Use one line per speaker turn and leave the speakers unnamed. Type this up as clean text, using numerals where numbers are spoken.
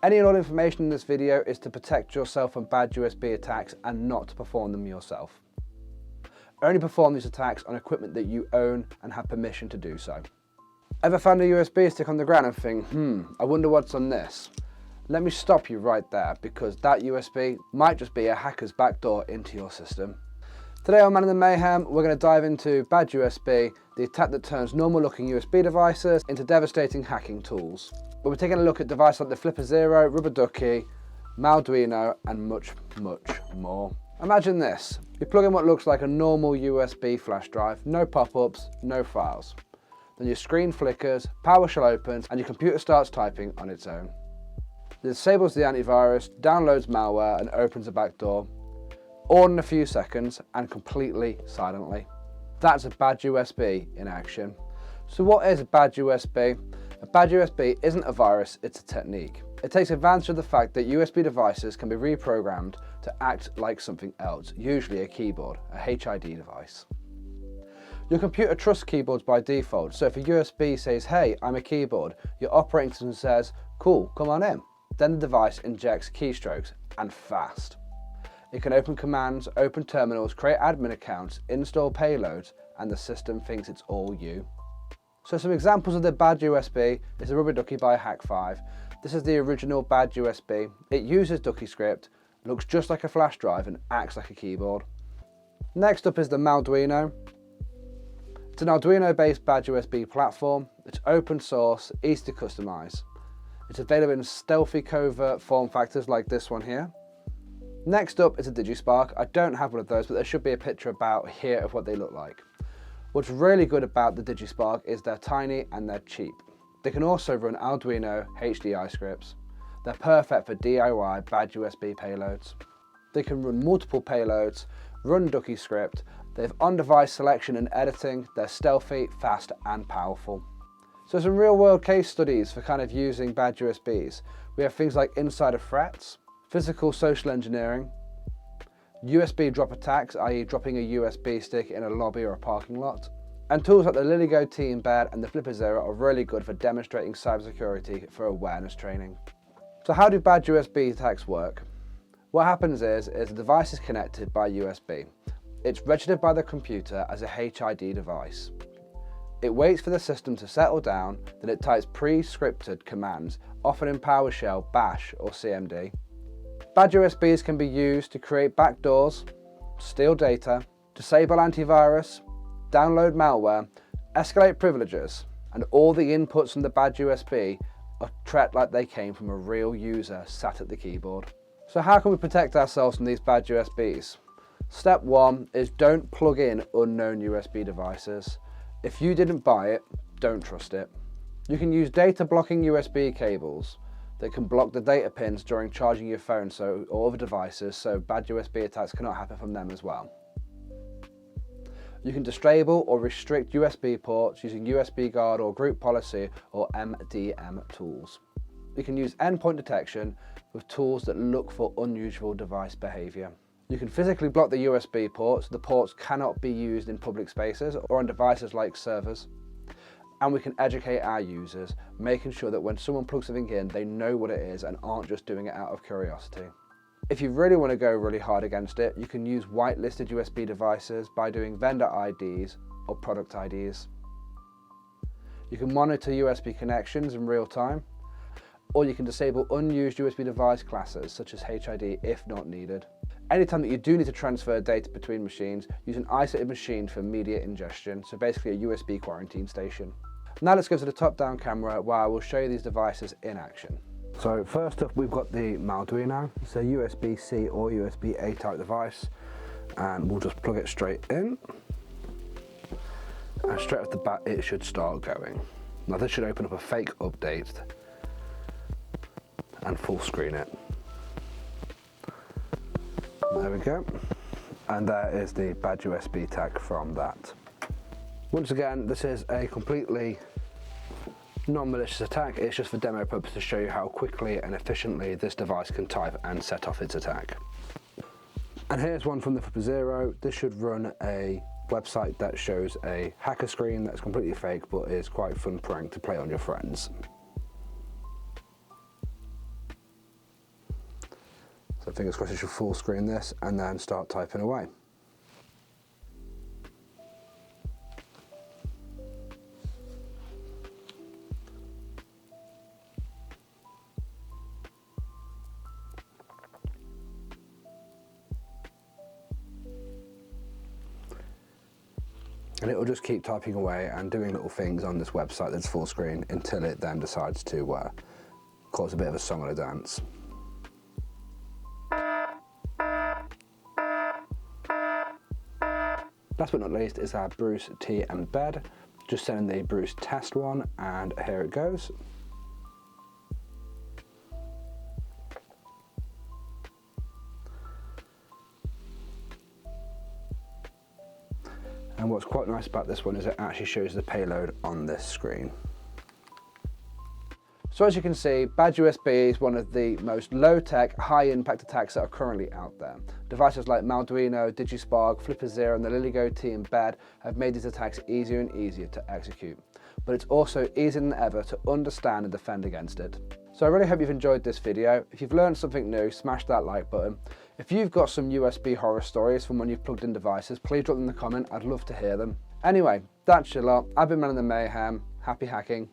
Any and all information in this video is to protect yourself from bad USB attacks and not to perform them yourself. Only perform these attacks on equipment that you own and have permission to do so. Ever found a USB stick on the ground and think, I wonder what's on this? Let me stop you right there, because that USB might just be a hacker's backdoor into your system. Today on Man in the Mayhem, we're going to dive into bad USB, the attack that turns normal looking USB devices into devastating hacking tools. We'll be taking a look at devices like the Flipper Zero, Rubber Ducky, MalDuino, and much, much more. Imagine this, you plug in what looks like a normal USB flash drive, no pop-ups, no files. Then your screen flickers, PowerShell opens, and your computer starts typing on its own. It disables the antivirus, downloads malware, and opens a backdoor, all in a few seconds and completely silently. That's a bad USB in action. So what is a bad USB? A bad USB isn't a virus, it's a technique. It takes advantage of the fact that USB devices can be reprogrammed to act like something else, usually a keyboard, a HID device. Your computer trusts keyboards by default, so if a USB says, hey, I'm a keyboard, your operating system says, cool, come on in. Then the device injects keystrokes, and fast. It can open commands, open terminals, create admin accounts, install payloads, and the system thinks it's all you. So some examples of the bad USB is the Rubber Ducky by Hack5. This is the original bad USB. It uses Digispark, looks just like a flash drive, and acts like a keyboard. Next up is the MalDuino. It's an Arduino-based bad USB platform. It's open source, easy to customize. It's available in stealthy covert form factors like this one here. Next up is a Digispark. I don't have one of those, but there should be a picture about here of what they look like. What's really good about the Digispark is they're tiny and they're cheap. They can also run Arduino HDI scripts. They're perfect for DIY bad USB payloads. They can run multiple payloads, run Digispark. They have on-device selection and editing. They're stealthy, fast, and powerful. So some real-world case studies for kind of using bad USBs. We have things like insider threats, physical social engineering, USB drop attacks, i.e. dropping a USB stick in a lobby or a parking lot, and tools like the LilyGo Team Bed and the Flipper Zero are really good for demonstrating cybersecurity for awareness training. So how do bad USB attacks work? What happens is the device is connected by USB. It's registered by the computer as a HID device. It waits for the system to settle down, then it types pre-scripted commands, often in PowerShell, Bash, or CMD. Bad USBs can be used to create backdoors, steal data, disable antivirus, download malware, escalate privileges, and all the inputs from the bad USB are treated like they came from a real user sat at the keyboard. So how can we protect ourselves from these bad USBs? Step one is don't plug in unknown USB devices. If you didn't buy it, don't trust it. You can use data blocking USB cables that can block the data pins during charging your phone or other devices, so bad USB attacks cannot happen from them as well. You can disable or restrict USB ports using USB guard or group policy or MDM tools. You can use endpoint detection with tools that look for unusual device behavior. You can physically block the USB ports. The ports cannot be used in public spaces or on devices like servers. And we can educate our users, making sure that when someone plugs something in, they know what it is and aren't just doing it out of curiosity. If you really want to go really hard against it, you can use whitelisted USB devices by doing vendor IDs or product IDs. You can monitor USB connections in real time, or you can disable unused USB device classes such as HID if not needed. Anytime that you do need to transfer data between machines, use an isolated machine for immediate ingestion, so basically a USB quarantine station. Now let's go to the top-down camera where I will show you these devices in action. So first up we've got the MalDuino. It's a USB-C or USB-A type device, and we'll just plug it straight in. And straight off the bat it should start going. Now this should open up a fake update and full screen it. There we go. And there is the bad USB tag from that. Once again, this is a completely non-malicious attack. It's just for demo purposes to show you how quickly and efficiently this device can type and set off its attack. And here's one from the Flipper Zero. This should run a website that shows a hacker screen that's completely fake but is quite fun prank to play on your friends. So fingers crossed it should full screen this and then start typing away. And it will just keep typing away and doing little things on this website that's full screen until it then decides to cause a bit of a song and a dance. Last but not least is our Bruce T embed. Just sending the Bruce test one, and here it goes. And what's quite nice about this one is it actually shows the payload on this screen. So as you can see, bad USB is one of the most low-tech, high-impact attacks that are currently out there. Devices like MalDuino, Digispark, FlipperZero and the LilyGo T embed have made these attacks easier and easier to execute. But it's also easier than ever to understand and defend against it. So I really hope you've enjoyed this video. If you've learned something new, smash that like button. If you've got some USB horror stories from when you've plugged in devices, please drop them in the comment. I'd love to hear them. Anyway, that's your lot. I've been Man in the Mayhem. Happy hacking.